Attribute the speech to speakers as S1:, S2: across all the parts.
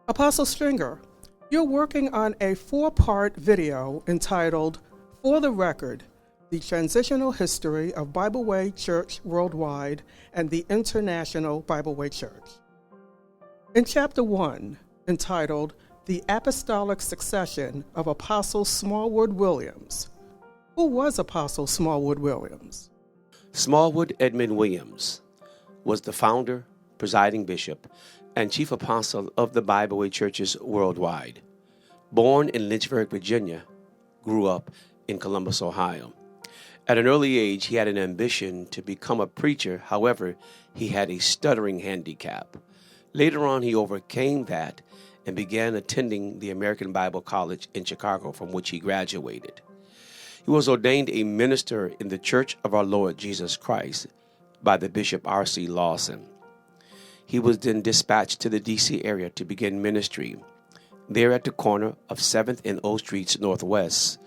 S1: Apostle Stringer, you're working on a 4-part video entitled, For the Record, The Transitional History of Bible Way Church Worldwide and the International Bible Way Church. In Chapter 1, entitled, The Apostolic Succession of Apostle Smallwood Williams. Who was Apostle Smallwood Williams?
S2: Smallwood Edmund Williams was the founder, presiding bishop, and chief apostle of the Bible Way churches worldwide. Born in Lynchburg, Virginia, grew up in Columbus, Ohio. At an early age, he had an ambition to become a preacher. However, he had a stuttering handicap. Later on, he overcame that and began attending the American Bible College in Chicago, from which he graduated. He was ordained a minister in the Church of our Lord Jesus Christ by the Bishop R.C. Lawson. He was then dispatched to the D.C. area to begin ministry. There at the corner of 7th and O Streets Northwest,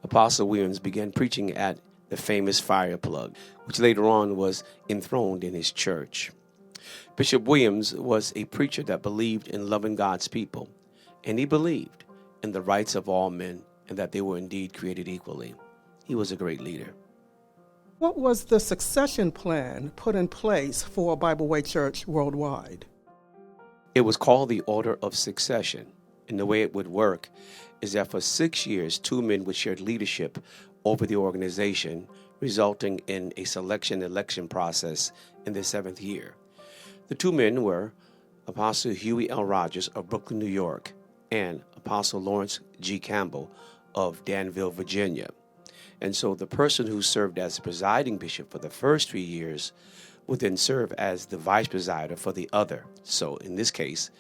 S2: Apostle Williams began preaching at the famous Fire Plug, which later on was enthroned in his church. Bishop Williams was a preacher that believed in loving God's people, and he believed in the rights of all men and that they were indeed created equally. He was a great leader.
S1: What was the succession plan put in place for Bible Way Church worldwide?
S2: It was called the Order of Succession, and the way it would work is that for 6 years, 2 men would share leadership over the organization, resulting in a election process in the 7th year. The 2 men were Apostle Huey L. Rogers of Brooklyn, New York, and Apostle Lawrence G. Campbell of Danville, Virginia. And so the person who served as the presiding bishop for the first 3 years would then serve as the vice presider for the other. So in this case,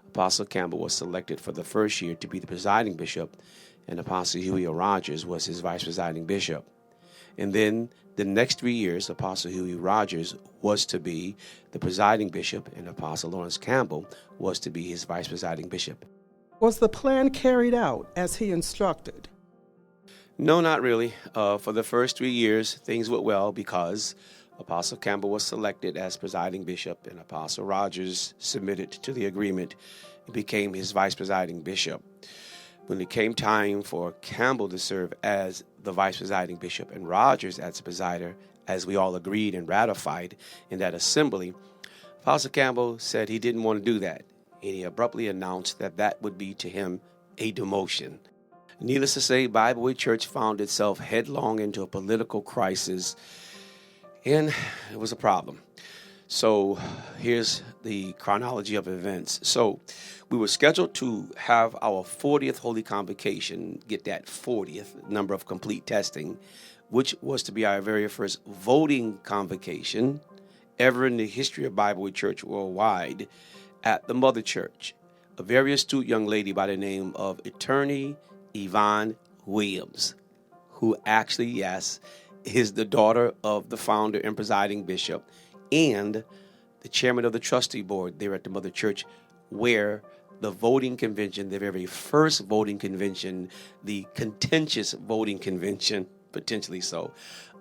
S2: Apostle Campbell was selected for the first year to be the presiding bishop, and Apostle Huey L. Rogers was his vice presiding bishop. And then the next 3 years, Apostle Huey Rogers was to be the presiding bishop, and Apostle Lawrence Campbell was to be his vice presiding bishop.
S1: Was the plan carried out as he instructed?
S2: No, not really. For the first 3 years, things went well because Apostle Campbell was selected as presiding bishop, and Apostle Rogers submitted to the agreement and became his vice presiding bishop. When it came time for Campbell to serve as the vice presiding bishop and Rogers as the presider, as we all agreed and ratified in that assembly, Apostle Campbell said he didn't want to do that, and he abruptly announced that that would be to him a demotion. Needless to say, Bible Way Church found itself headlong into a political crisis, and it was a problem. So here's the chronology of events. So we were scheduled to have our 40th Holy Convocation, get that 40th number of complete testing, which was to be our very first voting convocation ever in the history of Bible Way Church worldwide at the Mother Church. A very astute young lady by the name of Attorney Yvonne Williams, who actually, yes, is the daughter of the founder and presiding bishop and the chairman of the trustee board there at the Mother Church, where the voting convention, the very first voting convention, the contentious voting convention, potentially so,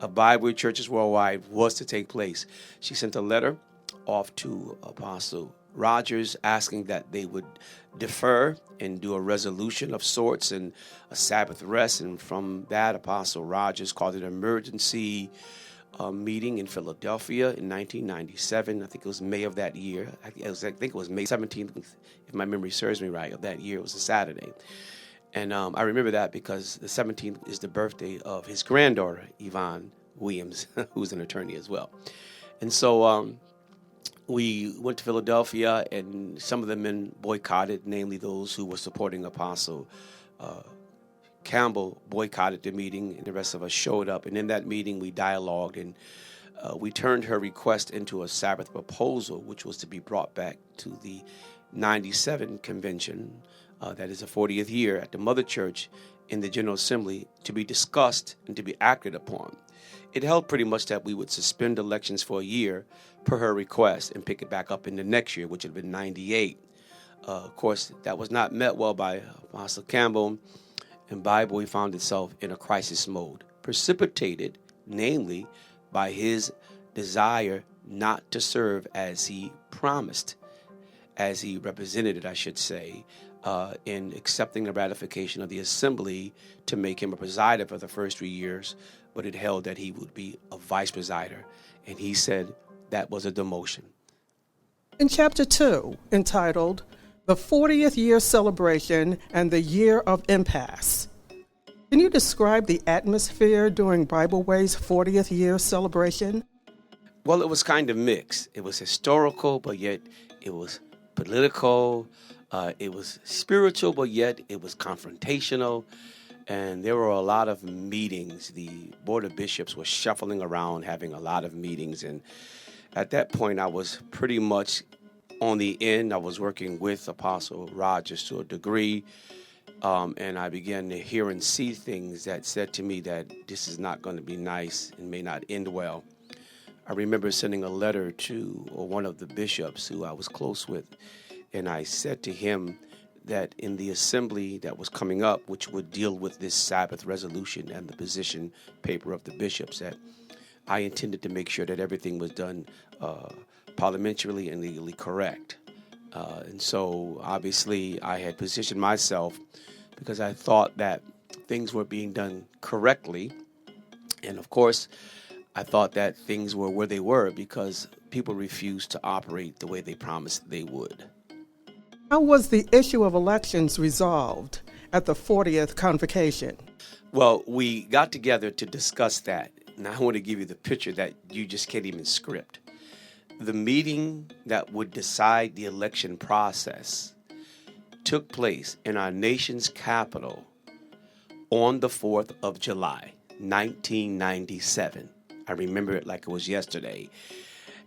S2: of Bible Way churches worldwide was to take place. She sent a letter off to Apostle Rogers asking that they would defer and do a resolution of sorts and a Sabbath rest. And from that, Apostle Rogers called it an emergency meeting in Philadelphia in 1997. I think it was May of that year. I think it was May 17th, if my memory serves me right, of that year. It was a Saturday. And I remember that because the 17th is the birthday of his granddaughter, Yvonne Williams, who's an attorney as well. And so we went to Philadelphia, and some of the men boycotted, namely those who were supporting Apostle Campbell boycotted the meeting, and the rest of us showed up. And in that meeting, we dialogued, and we turned her request into a Sabbath proposal, which was to be brought back to the 97 convention, that is the 40th year, at the Mother Church in the General Assembly, to be discussed and to be acted upon. It held pretty much that we would suspend elections for a year per her request and pick it back up in the next year, which would have been 98. Of course, that was not met well by Apostle Campbell, and Bible Way found itself in a crisis mode, precipitated, namely, by his desire not to serve as he promised as he represented it, I should say, in accepting the ratification of the assembly to make him a presider for the first 3 years, but it held that he would be a vice presider, and he said that was a demotion.
S1: In Chapter 2, entitled The 40th Year Celebration and the Year of Impasse, can you describe the atmosphere during Bible Way's 40th year celebration?
S2: Well, it was kind of mixed. It was historical, but yet it was political. It was spiritual, but yet it was confrontational. And there were a lot of meetings. The Board of Bishops was shuffling around, having a lot of meetings. And at that point, I was pretty much on the end. I was working with Apostle Rogers to a degree. And I began to hear and see things that said to me that this is not going to be nice and may not end well. I remember sending a letter to one of the bishops who I was close with, and I said to him that in the assembly that was coming up, which would deal with this Sabbath resolution and the position paper of the bishops, that I intended to make sure that everything was done parliamentarily and legally correct. And so obviously I had positioned myself because I thought that things were being done correctly. And of course, I thought that things were where they were because people refused to operate the way they promised they would.
S1: How was the issue of elections resolved at the 40th convocation?
S2: Well, we got together to discuss that. Now I want to give you the picture that you just can't even script. The meeting that would decide the election process took place in our nation's capital on the 4th of July, 1997. I remember it like it was yesterday.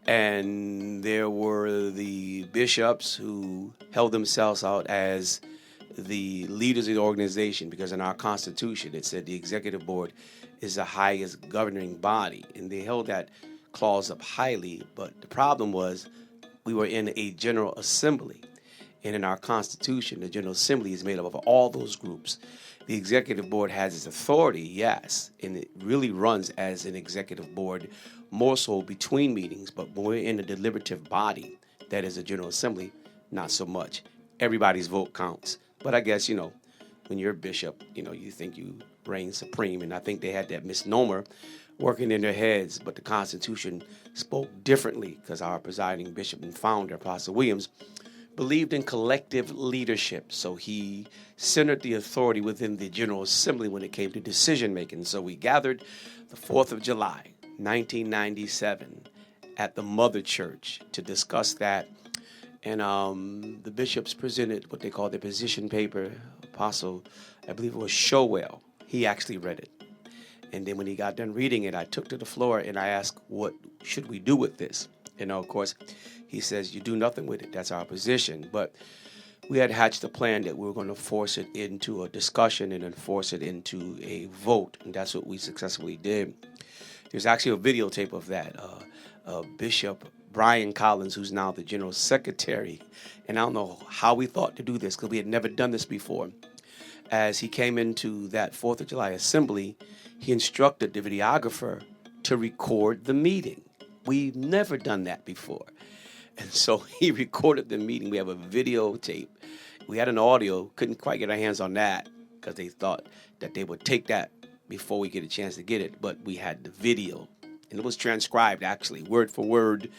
S2: And there were the bishops who held themselves out as the leaders of the organization, because in our Constitution it said the executive board is the highest governing body, and they held that clause up highly. But the problem was we were in a General Assembly, and in our Constitution the General Assembly is made up of all those groups. The executive board has its authority, yes, and it really runs as an executive board, more so between meetings, but when we're in a deliberative body, that is a General Assembly, not so much. Everybody's vote counts. But I guess, when you're a bishop, you think you reign supreme, and I think they had that misnomer working in their heads, but the Constitution spoke differently because our presiding bishop and founder, Apostle Williams, believed in collective leadership. So he centered the authority within the General Assembly when it came to decision making. So we gathered the 4th of July, 1997, at the Mother Church to discuss that. And the bishops presented what they call their position paper. Apostle, I believe it was Showell, he actually read it. And then when he got done reading it, I took to the floor and I asked, what should we do with this? Of course, he says, you do nothing with it. That's our position. But we had hatched a plan that we were going to force it into a discussion and then force it into a vote. And that's what we successfully did. There's actually a videotape of that. Bishop Brian Collins, who's now the General Secretary, and I don't know how we thought to do this because we had never done this before. As he came into that 4th of July assembly, he instructed the videographer to record the meeting. We've never done that before. And so he recorded the meeting. We have a videotape. We had an audio, couldn't quite get our hands on that because they thought that they would take that before we get a chance to get it. But we had the video, and it was transcribed actually, word for word,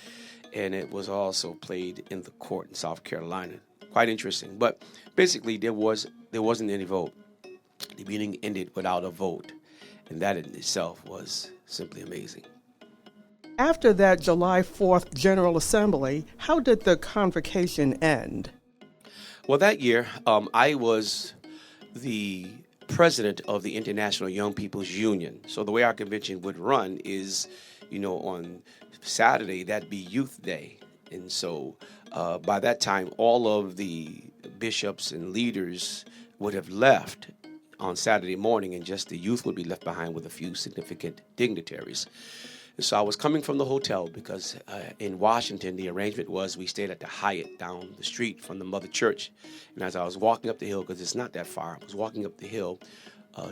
S2: and it was also played in the court in South Carolina. Quite interesting. But basically, there wasn't any vote. The meeting ended without a vote, and that in itself was simply amazing.
S1: After that July 4th General Assembly, how did the convocation end?
S2: Well, that year, I was the president of the International Young People's Union. So the way our convention would run is, on Saturday, that'd be Youth Day. And so by that time, all of the bishops and leaders would have left on Saturday morning, and just the youth would be left behind with a few significant dignitaries. So I was coming from the hotel because in Washington, the arrangement was we stayed at the Hyatt down the street from the Mother Church. And as I was walking up the hill, because it's not that far, I was walking up the hill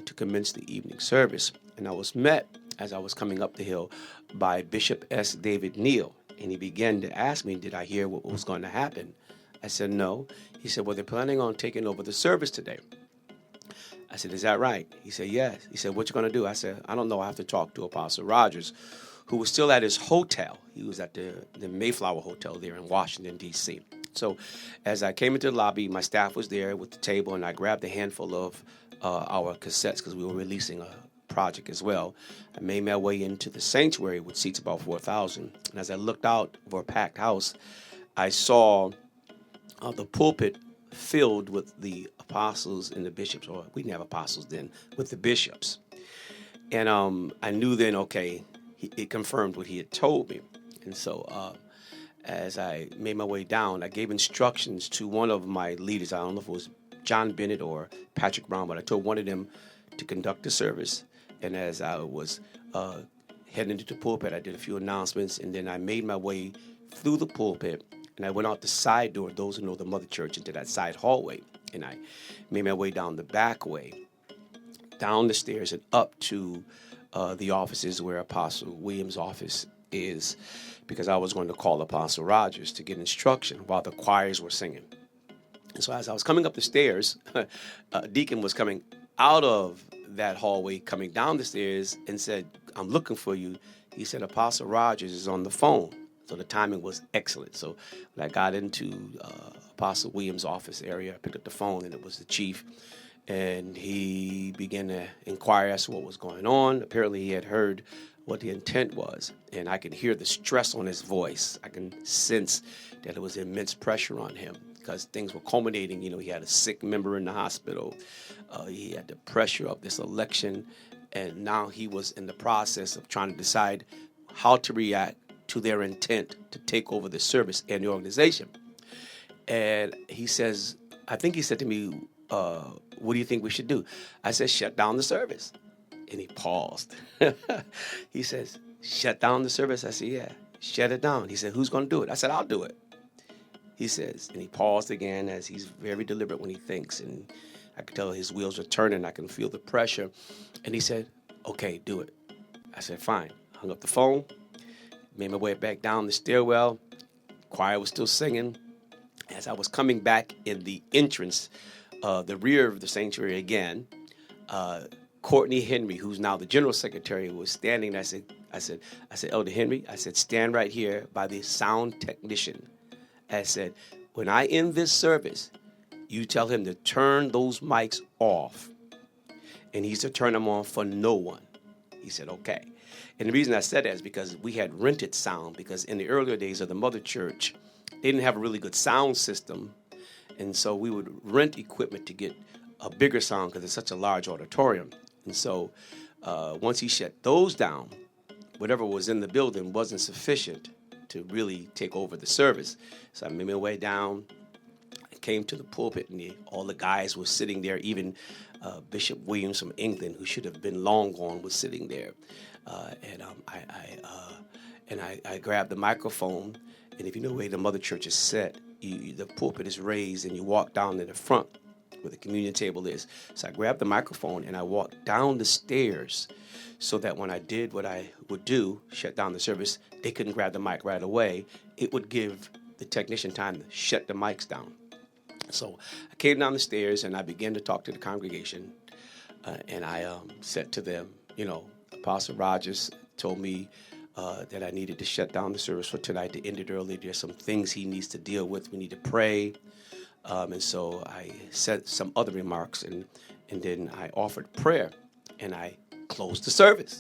S2: to commence the evening service. And I was met, as I was coming up the hill, by Bishop S. David Neal. And he began to ask me, did I hear what was going to happen? I said, no. He said, well, they're planning on taking over the service today. I said, is that right? He said, yes. He said, what you going to do? I said, I don't know. I have to talk to Apostle Rogers, who was still at his hotel. He was at the Mayflower Hotel there in Washington, D.C. So as I came into the lobby, my staff was there with the table, and I grabbed a handful of our cassettes because we were releasing a project as well. I made my way into the sanctuary, which seats about 4,000. And as I looked out over a packed house, I saw the pulpit filled with the apostles and the bishops, or we didn't have apostles then, with the bishops. And I knew then, okay, it confirmed what he had told me. And so as I made my way down, I gave instructions to one of my leaders. I don't know if it was John Bennett or Patrick Brown, but I told one of them to conduct the service. And as I was heading into the pulpit, I did a few announcements, and then I made my way through the pulpit, and I went out the side door, those who know the mother church, into that side hallway. And I made my way down the back way, down the stairs, and up to the offices where Apostle Williams' office is, because I was going to call Apostle Rogers to get instruction while the choirs were singing. And so as I was coming up the stairs, Deacon was coming out of that hallway, coming down the stairs, and said, I'm looking for you. He said, Apostle Rogers is on the phone. So the timing was excellent. So when I got into Apostle Williams' office area, I picked up the phone, and it was the chief. And he began to inquire as to what was going on. Apparently, he had heard what the intent was. And I could hear the stress on his voice. I can sense that it was immense pressure on him because things were culminating. You know, he had a sick member in the hospital. He had the pressure of this election. And now he was in the process of trying to decide how to react to their intent to take over the service and the organization. And he says, I think he said to me, what do you think we should do? I said, shut down the service. And he paused. He says, shut down the service? I said, yeah, shut it down. He said, who's going to do it? I said, I'll do it. He says, and he paused again, as he's very deliberate when he thinks. And I could tell his wheels are turning. I can feel the pressure. And he said, okay, do it. I said, fine. Hung up the phone, made my way back down the stairwell. Choir was still singing. As I was coming back in the entrance, the rear of the sanctuary again, Courtney Henry, who's now the general secretary, was standing. I said, Elder Henry, I said, stand right here by the sound technician. I said, when I end this service, you tell him to turn those mics off, and he's to turn them on for no one. He said, okay. And the reason I said that is because we had rented sound, because in the earlier days of the mother church, they didn't have a really good sound system. And so we would rent equipment to get a bigger sound because it's such a large auditorium. And so once he shut those down, whatever was in the building wasn't sufficient to really take over the service. So I made my way down. I came to the pulpit, and all the guys were sitting there. Even Bishop Williams from England, who should have been long gone, was sitting there. I grabbed the microphone. And if you know the way the mother church is set, the pulpit is raised, and you walk down to the front where the communion table is. So I grabbed the microphone, and I walked down the stairs so that when I did what I would do, shut down the service, they couldn't grab the mic right away. It would give the technician time to shut the mics down. So I came down the stairs, and I began to talk to the congregation, and I said to them, you know, Apostle Rogers told me that I needed to shut down the service for tonight to end it early. There's some things he needs to deal with. We need to pray. And so I said some other remarks, and then I offered prayer, and I closed the service.